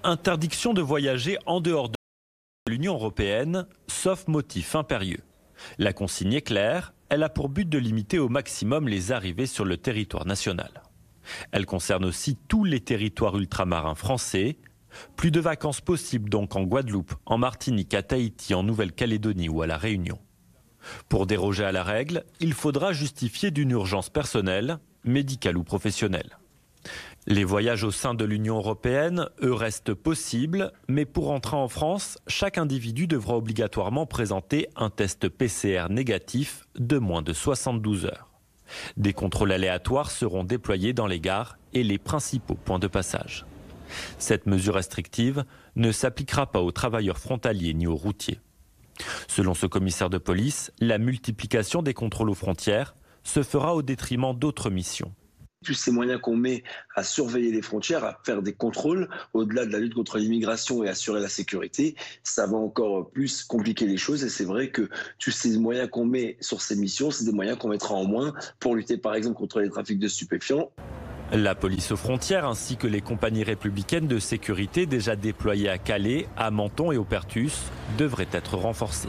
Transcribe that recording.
Interdiction de voyager en dehors de l'Union européenne, sauf motif impérieux. La consigne est claire, elle a pour but de limiter au maximum les arrivées sur le territoire national. Elle concerne aussi tous les territoires ultramarins français. Plus de vacances possibles donc en Guadeloupe, en Martinique, à Tahiti, en Nouvelle-Calédonie ou à La Réunion. Pour déroger à la règle, il faudra justifier d'une urgence personnelle, médicale ou professionnelle. Les voyages au sein de l'Union européenne, eux, restent possibles, mais pour entrer en France, chaque individu devra obligatoirement présenter un test PCR négatif de moins de 72 heures. Des contrôles aléatoires seront déployés dans les gares et les principaux points de passage. Cette mesure restrictive ne s'appliquera pas aux travailleurs frontaliers ni aux routiers. Selon ce commissaire de police, la multiplication des contrôles aux frontières se fera au détriment d'autres missions. Tous ces moyens qu'on met à surveiller les frontières, à faire des contrôles, au-delà de la lutte contre l'immigration et assurer la sécurité, ça va encore plus compliquer les choses. Et c'est vrai que tous ces moyens qu'on met sur ces missions, c'est des moyens qu'on mettra en moins pour lutter par exemple contre les trafics de stupéfiants. La police aux frontières ainsi que les compagnies républicaines de sécurité déjà déployées à Calais, à Menton et au Perthus devraient être renforcées.